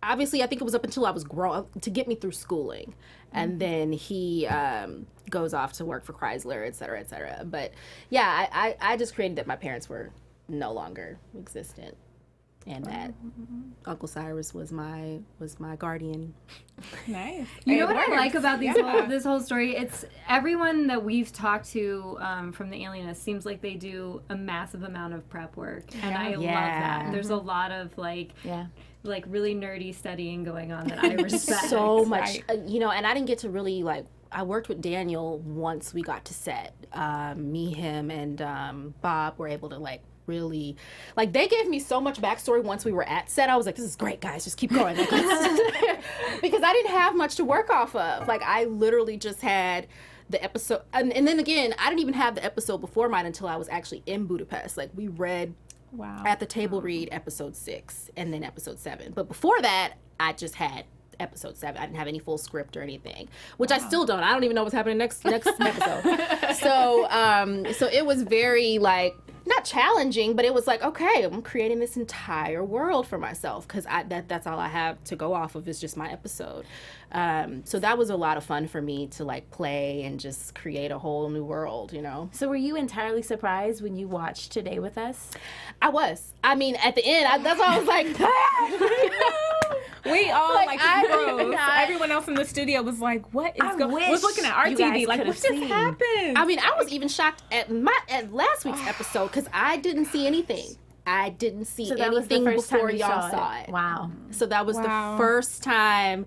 Speaker 5: Obviously, I think it was up until I was grown to get me through schooling, and then he goes off to work for Chrysler, et cetera, et cetera. But yeah, I just created that my parents were no longer existent, and that Uncle Cyrus was my guardian.
Speaker 3: Nice.
Speaker 1: You know
Speaker 3: It
Speaker 1: what I
Speaker 3: works.
Speaker 1: like about this whole story? It's everyone that we've talked to from the Alienist seems like they do a massive amount of prep work, and I love that. There's a lot of like really nerdy studying going on that I respect.
Speaker 5: So much, you know, and I didn't get to really like. I worked with Daniel once we got to set. Me, him, and Bob were able to like really, like they gave me so much backstory once we were at set. I was like, this is great, guys, just keep going. Like, because I didn't have much to work off of. Like I literally just had the episode, and then again, I didn't even have the episode before mine until I was actually in Budapest. Like we read at the table read episode 6 and then episode 7. But before that, I just had episode 7. I didn't have any full script or anything, which I still don't. I don't even know what's happening next episode. So it was very like not challenging, but it was like, okay, I'm creating this entire world for myself because that's all I have to go off of is just my episode. So that was a lot of fun for me to like play and just create a whole new world, you know.
Speaker 4: So were you entirely surprised when you watched Today with Us?
Speaker 5: I was. I mean, at the end, that's why I was like,
Speaker 3: we all
Speaker 5: Like,
Speaker 3: like
Speaker 5: I
Speaker 3: froze.
Speaker 5: not-
Speaker 3: Everyone else in the studio was like, "What is going?"
Speaker 4: wish
Speaker 3: Was looking at our
Speaker 4: you
Speaker 3: TV
Speaker 4: guys
Speaker 3: like,
Speaker 4: could
Speaker 3: "What
Speaker 4: have
Speaker 3: just
Speaker 4: seen.
Speaker 3: happened?"
Speaker 5: I mean, I was even shocked at last week's episode because I didn't see anything. I didn't see
Speaker 4: So that was the
Speaker 5: anything
Speaker 4: first time
Speaker 5: before
Speaker 4: you
Speaker 5: y'all
Speaker 4: saw
Speaker 5: saw
Speaker 4: it.
Speaker 5: it.
Speaker 4: Wow.
Speaker 5: So that was
Speaker 3: Wow.
Speaker 5: the first time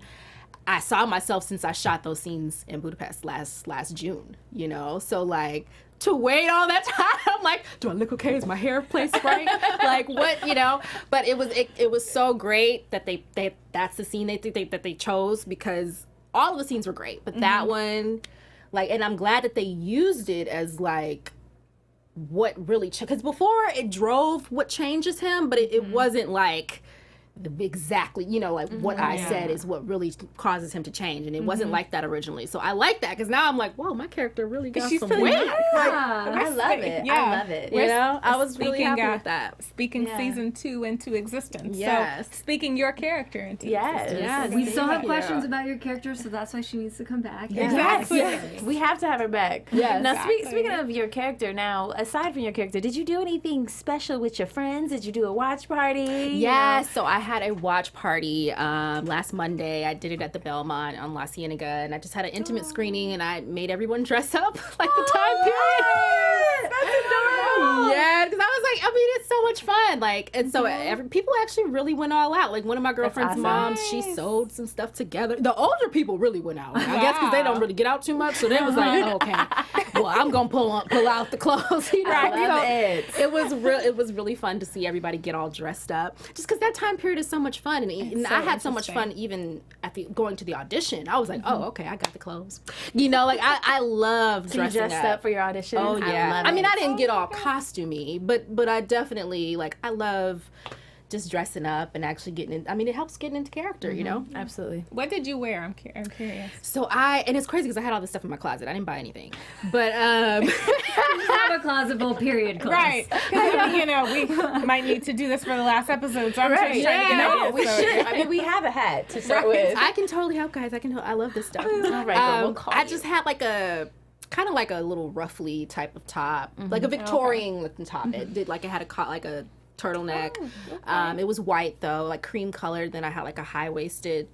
Speaker 5: I saw myself since I shot those scenes in Budapest last June, you know? So like to wait all that time, I'm like, do I look okay? Is my hair placed right? Like what, you know? But it was so great that that's the scene that they chose, because all of the scenes were great, but that one, like, and I'm glad that they used it as like what really, because before it drove what changes him, but it wasn't like exactly, you know, like what I said is what really causes him to change, and it wasn't like that originally. So I like that, because now I'm like, whoa, my character really got
Speaker 3: She's
Speaker 5: some
Speaker 3: feeling
Speaker 5: weight.
Speaker 3: it.
Speaker 4: I love it.
Speaker 3: Yeah.
Speaker 4: I love it.
Speaker 5: You know, I was really
Speaker 3: speaking,
Speaker 5: happy with that.
Speaker 3: Speaking
Speaker 4: Yeah.
Speaker 3: season 2 into existence.
Speaker 5: Yes.
Speaker 3: So speaking your character into
Speaker 4: Yes.
Speaker 3: existence.
Speaker 5: Yes.
Speaker 1: We still have
Speaker 5: Yeah.
Speaker 1: questions about your character, so that's why she needs to come back.
Speaker 3: Exactly.
Speaker 4: Yes. We have to have her back.
Speaker 5: Yes.
Speaker 4: Now,
Speaker 3: Exactly.
Speaker 4: speaking of your character, now, aside from your character, did you do anything special with your friends? Did you do a watch party?
Speaker 5: Yes, so I had a watch party last Monday. I did it at the Belmont on La Cienega, and I just had an intimate screening, and I made everyone dress up like the time period.
Speaker 4: That's adorable.
Speaker 5: Yeah, because I was like, I mean, it's so much fun. Like, and so people actually really went all out. Like one of my girlfriend's
Speaker 4: awesome.
Speaker 5: moms, she sewed some stuff together. The older people really went out. I guess because they don't really get out too much, so they was like, okay, well, I'm gonna pull out the clothes. You know?
Speaker 4: I love it.
Speaker 5: It was really fun to see everybody get all dressed up, just because that time period is so much fun, and I had so much fun even at going to the audition. I was like, oh, okay, I got the clothes. You know, like I love
Speaker 4: So you
Speaker 5: dressing
Speaker 4: dressed up for your audition?
Speaker 5: Oh yeah.
Speaker 4: I love
Speaker 5: I mean,
Speaker 4: it.
Speaker 5: I didn't get all costumey, but I definitely, like, I love just dressing up and actually getting in. I mean, it helps getting into character, you know?
Speaker 4: Absolutely.
Speaker 3: What did you wear? I'm curious.
Speaker 5: So and it's crazy because I had all this stuff in my closet. I didn't buy anything. But
Speaker 1: You have a closet full of period clothes.
Speaker 3: Right. 'Cause, you know, we might need to do this for the last episode, so I'm just trying to get
Speaker 5: Yeah.
Speaker 3: ideas.
Speaker 5: No, we
Speaker 3: So-
Speaker 4: Should. I mean, we have a hat to start with.
Speaker 5: I can totally help, guys. I can help. I love this stuff.
Speaker 4: All right, girl, we'll call
Speaker 5: I
Speaker 4: you.
Speaker 5: just had like a kind of like a little ruffly type of top, like a Victorian looking top. It did like it had like a turtleneck. It was white though, like cream colored. Then I had like a high waisted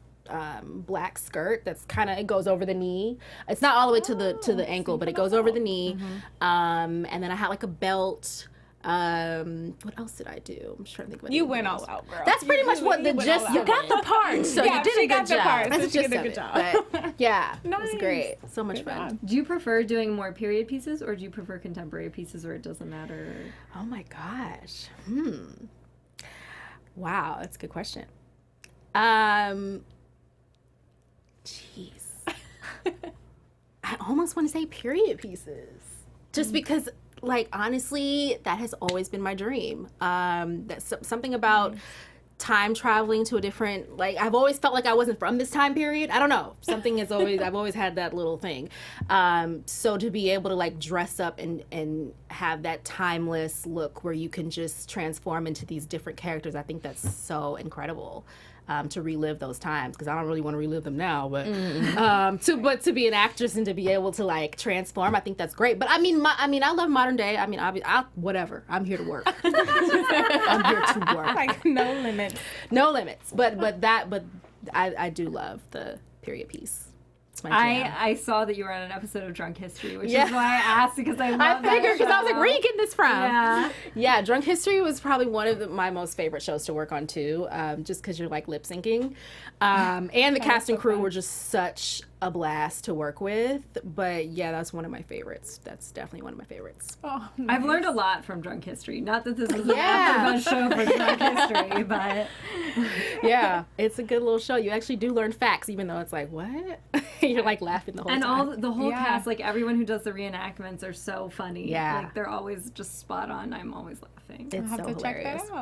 Speaker 5: black skirt that's kind of, it goes over the knee. It's not all the way to the ankle, but it goes over the knee. And then I had like a belt. What else did I do? I'm just trying to think of
Speaker 3: You
Speaker 5: anything
Speaker 3: went
Speaker 5: else.
Speaker 3: all out, girl.
Speaker 5: That's pretty much what the
Speaker 3: went
Speaker 5: gist
Speaker 3: all
Speaker 5: of
Speaker 3: out.
Speaker 4: You got the part, so
Speaker 3: Yeah,
Speaker 4: you did
Speaker 3: she
Speaker 4: a
Speaker 3: got
Speaker 4: good
Speaker 3: the
Speaker 4: job.
Speaker 3: part.
Speaker 5: That's
Speaker 3: So
Speaker 5: the
Speaker 3: she
Speaker 5: gist
Speaker 3: did a
Speaker 5: of
Speaker 3: good
Speaker 5: it.
Speaker 3: job.
Speaker 5: But yeah, it was
Speaker 3: Nice.
Speaker 5: great. So much
Speaker 3: Good
Speaker 5: fun.
Speaker 3: job.
Speaker 1: Do you prefer doing more period pieces, or do you prefer contemporary pieces, or it doesn't matter?
Speaker 5: Oh my gosh. Wow, that's a good question. Jeez. I almost want to say period pieces. Just because, like, honestly, that has always been my dream. That's something about time traveling to a different, like, I've always felt like I wasn't from this time period. I don't know. Something has always, I've always had that little thing. So to be able to, like, dress up and have that timeless look where you can just transform into these different characters, I think that's so incredible. To relive those times, because I don't really want to relive them now, but to be an actress and to be able to, like, transform, I think that's great. But I mean, I love modern day. I mean, whatever. I'm here to work. I'm here to work.
Speaker 3: Like no limits.
Speaker 5: No limits. But I do love the period piece. It's my jam.
Speaker 1: I saw that you were on an episode of Drunk History, which
Speaker 5: Yeah.
Speaker 1: is why I asked, because I love
Speaker 5: I figured,
Speaker 1: that
Speaker 5: because I was like,
Speaker 1: show.
Speaker 5: where are you getting this from?
Speaker 1: Yeah.
Speaker 5: Yeah, Drunk History was probably one of my most favorite shows to work on too, just because you're, like, lip syncing. And the cast and crew were just such a blast to work with. But yeah, that's one of my favorites. That's definitely one of my favorites.
Speaker 3: Oh,
Speaker 1: I've learned a lot from Drunk History. Not that this is
Speaker 5: Yeah.
Speaker 1: an AfterBuzz show for Drunk History, but
Speaker 5: Yeah, it's a good little show. You actually do learn facts, even though it's like, what? You're, like, laughing the whole
Speaker 1: and
Speaker 5: time.
Speaker 1: all the whole
Speaker 3: Yeah.
Speaker 1: cast, like everyone who does the reenactments, are so funny.
Speaker 5: Yeah.
Speaker 1: Like they're always just spot on. I'm always laughing.
Speaker 5: It's
Speaker 3: I'll have
Speaker 5: so
Speaker 3: to check
Speaker 5: hilarious.
Speaker 3: that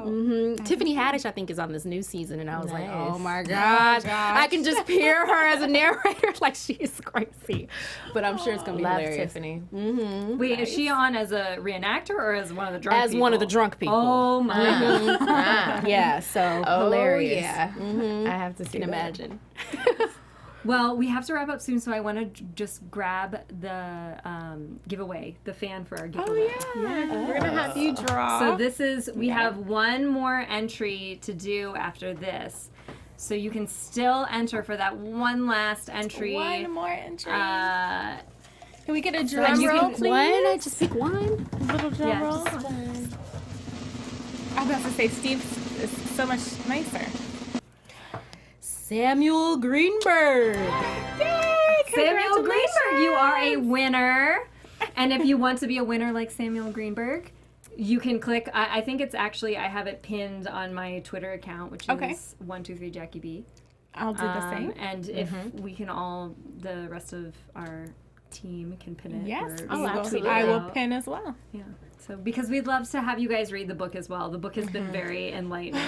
Speaker 3: out.
Speaker 5: Tiffany Haddish, I think, is on this new season, and I was like,
Speaker 4: Nice.
Speaker 5: oh my gosh. I can just hear her as a narrator. Like, she is crazy. But I'm sure it's going to be
Speaker 4: Love
Speaker 5: hilarious.
Speaker 4: Tiffany.
Speaker 1: Wait, is she on as a reenactor or as one of the drunk
Speaker 5: As
Speaker 1: people?
Speaker 5: one of the drunk people.
Speaker 1: Oh my.
Speaker 4: Ah.
Speaker 5: Yeah, so
Speaker 4: Oh,
Speaker 5: hilarious.
Speaker 4: yeah. I have to see
Speaker 5: Can
Speaker 4: that.
Speaker 5: imagine.
Speaker 1: Well, we have to wrap up soon, so I want to just grab the giveaway, the fan for our giveaway.
Speaker 3: Oh yeah. We're gonna have you draw.
Speaker 1: So this is, we have one more entry to do after this. So you can still enter for that one last entry.
Speaker 3: one more entry.
Speaker 1: Uh,
Speaker 3: Can we get a
Speaker 1: and
Speaker 3: drum
Speaker 1: you
Speaker 3: roll,
Speaker 1: can-
Speaker 3: please?
Speaker 5: One? I just pick one?
Speaker 3: Little drum
Speaker 1: Yeah,
Speaker 3: roll.
Speaker 1: just
Speaker 3: I about to say Steve is so much nicer.
Speaker 5: Samuel Greenberg.
Speaker 3: Yay!
Speaker 1: Samuel Greenberg, you are a
Speaker 3: Congratulations!
Speaker 1: winner. And if you want to be a winner like Samuel Greenberg, you can click. I think it's actually, I have it pinned on my Twitter account, which
Speaker 3: Okay.
Speaker 1: is 123 Jackie B.
Speaker 3: I'll do the same.
Speaker 1: And if we can all, the rest of our team can pin it.
Speaker 3: Yes,
Speaker 1: or
Speaker 3: I
Speaker 1: we
Speaker 3: will.
Speaker 1: tweet it
Speaker 3: I will
Speaker 1: out.
Speaker 3: pin as well.
Speaker 1: Yeah. So because we'd love to have you guys read the book as well. The book has been very enlightening.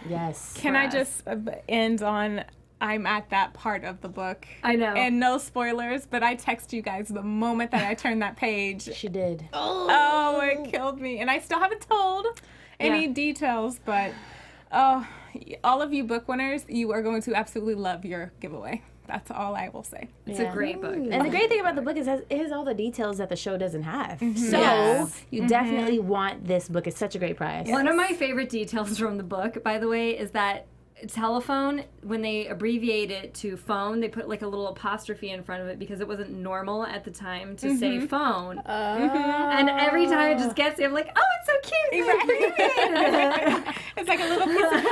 Speaker 4: Yes.
Speaker 3: Can
Speaker 1: for
Speaker 3: I
Speaker 1: us.
Speaker 3: just end on I'm at that part of the book?
Speaker 1: I know.
Speaker 3: And no spoilers, but I text you guys the moment that I turned that page.
Speaker 4: She did.
Speaker 3: Oh, it killed me. And I still haven't told any
Speaker 1: Yeah.
Speaker 3: details, but oh, all of you book winners, you are going to absolutely love your giveaway. That's all I will say.
Speaker 1: It's
Speaker 4: Yeah.
Speaker 1: a great book.
Speaker 4: And the great thing about the book is it has all the details that the show doesn't have. So
Speaker 5: Yes.
Speaker 4: you definitely want this book. It's such a great prize.
Speaker 1: One of my favorite details from the book, by the way, is that telephone, when they abbreviate it to phone, they put like a little apostrophe in front of it because it wasn't normal at the time to say phone. And every time it just gets me, I'm like, oh, it's so cute. They abbreviated it.
Speaker 3: It's like a little piece of,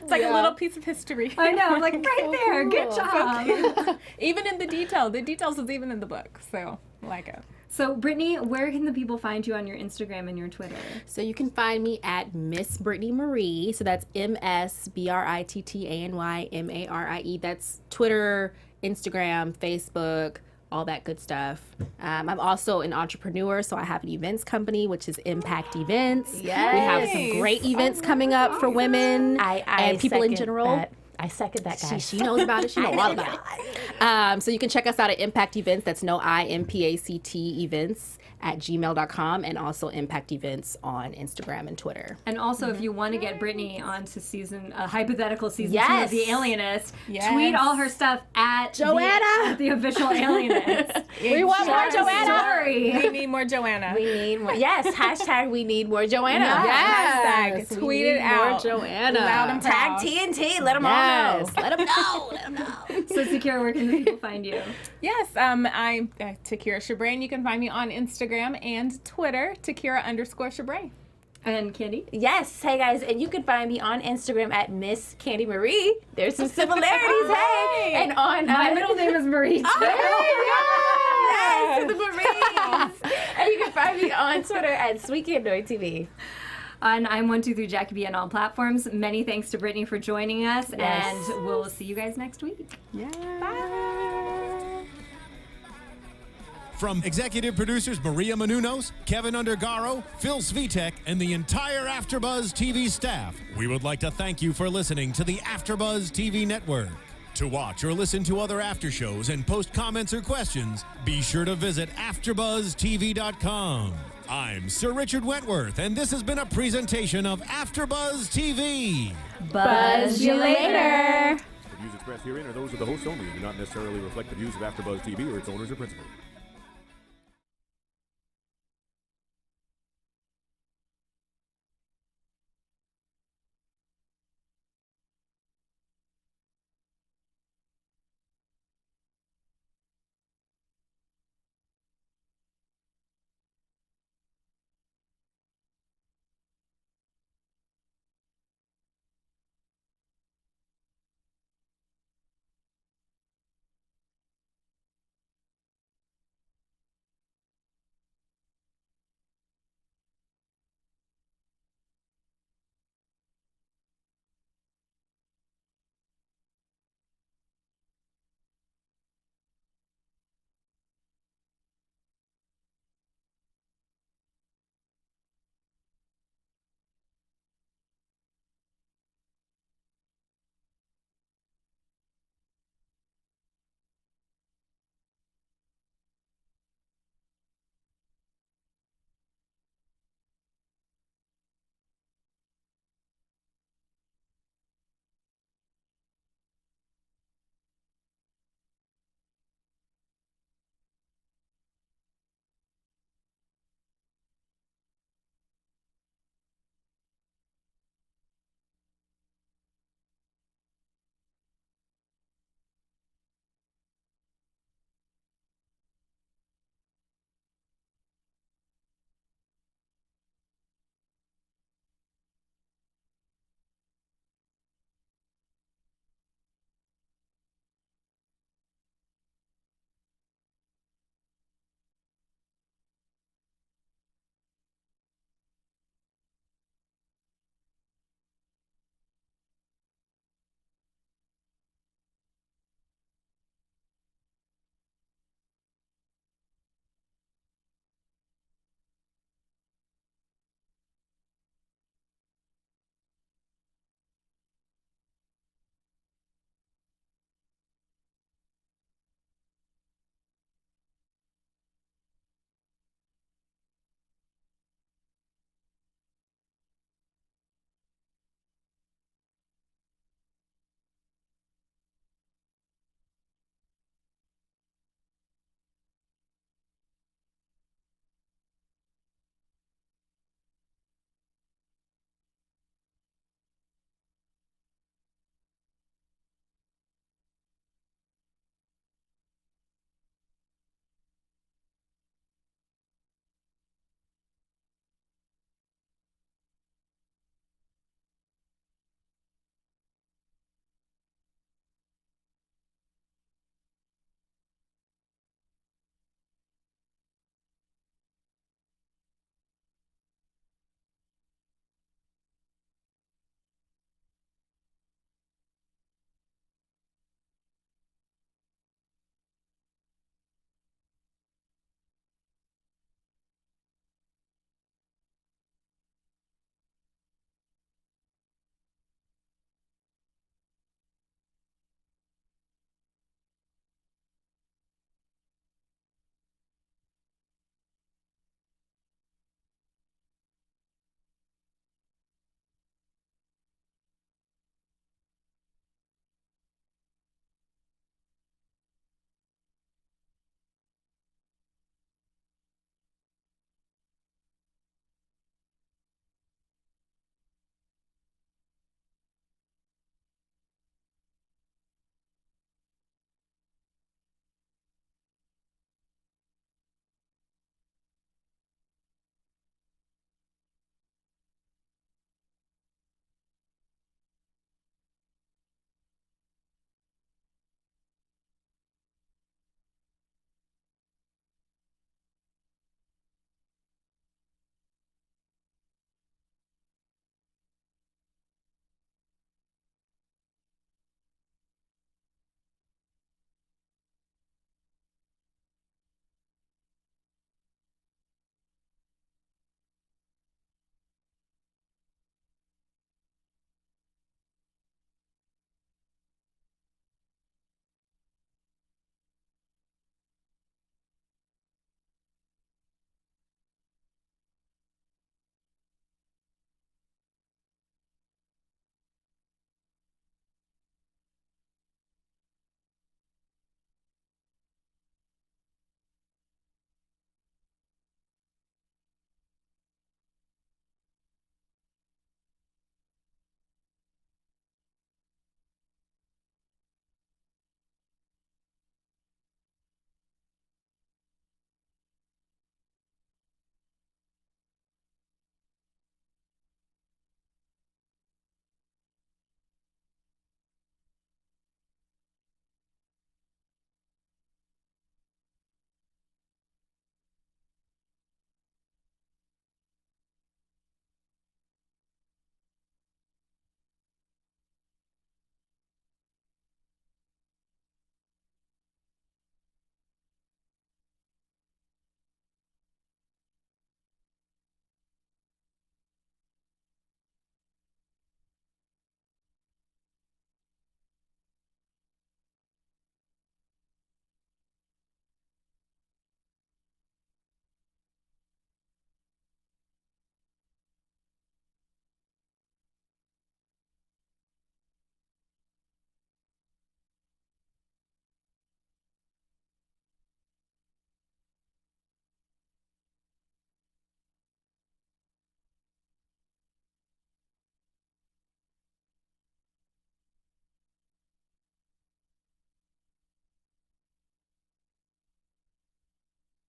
Speaker 3: it's like a little piece of history.
Speaker 1: I know, I'm like, right there, good job.
Speaker 3: Even in the details is even in the book. So I like it.
Speaker 1: So, Brittany, where can the people find you on your Instagram and your Twitter?
Speaker 5: So you can find me at Miss Brittany Marie. So that's MSBRITTANYMARIE. That's Twitter, Instagram, Facebook, all that good stuff. I'm also an entrepreneur, so I have an events company, which is Impact Events.
Speaker 4: Yes.
Speaker 5: We have some great events coming up for women and people in
Speaker 4: second
Speaker 5: general.
Speaker 4: that. I second that, guys.
Speaker 5: She knows about it. She knows all about it. So you can check us out at Impact Events. That's IMPACT events at gmail.com, and also Impact Events on Instagram and Twitter.
Speaker 1: And also, if you want to get Brittany onto hypothetical season 2
Speaker 4: Yes.
Speaker 1: of The Alienist,
Speaker 3: Yes.
Speaker 1: tweet all her stuff at
Speaker 5: Joanna!
Speaker 1: the official Alienist.
Speaker 5: We want more Joanna!
Speaker 1: Story.
Speaker 3: We need more Joanna.
Speaker 4: We need more. Yes, hashtag we need more Joanna.
Speaker 5: Yes.
Speaker 3: Hashtag
Speaker 5: We
Speaker 3: tweet
Speaker 5: need
Speaker 3: it out.
Speaker 5: more Joanna.
Speaker 3: Loud and
Speaker 4: Tag
Speaker 3: proud.
Speaker 4: TNT. Let them all know.
Speaker 5: Yes. Let them know. Let them know.
Speaker 1: So, Takira, where can the people find you?
Speaker 3: Yes, I'm Takira Shabrae, and you can find me on Instagram and Twitter, Takira_Shabrae.
Speaker 1: And Candi?
Speaker 4: Yes. Hey, guys. And you can find me on Instagram at Miss Candi Marie. There's some similarities. Hey. And on...
Speaker 1: My middle name is Marie, too.
Speaker 4: Yes, the Maries. And you can find me on Twitter at SweetKidNoyTV.
Speaker 1: And I'm 123 Jackie B on all platforms. Many thanks to Brittany for joining us,
Speaker 4: Yes.
Speaker 1: and we'll see you guys next week.
Speaker 2: From executive producers Maria Menounos, Kevin Undergaro, Phil Svitek, and the entire AfterBuzz TV staff, we would like to thank you for listening to the AfterBuzz TV network. To watch or listen to other after shows and post comments or questions, be sure to visit AfterBuzzTV.com. I'm Sir Richard Wentworth, and this has been a presentation of AfterBuzz TV.
Speaker 1: Buzz you later.
Speaker 6: The views expressed herein are those of the hosts only and do not necessarily reflect the views of AfterBuzz TV or its owners or principals.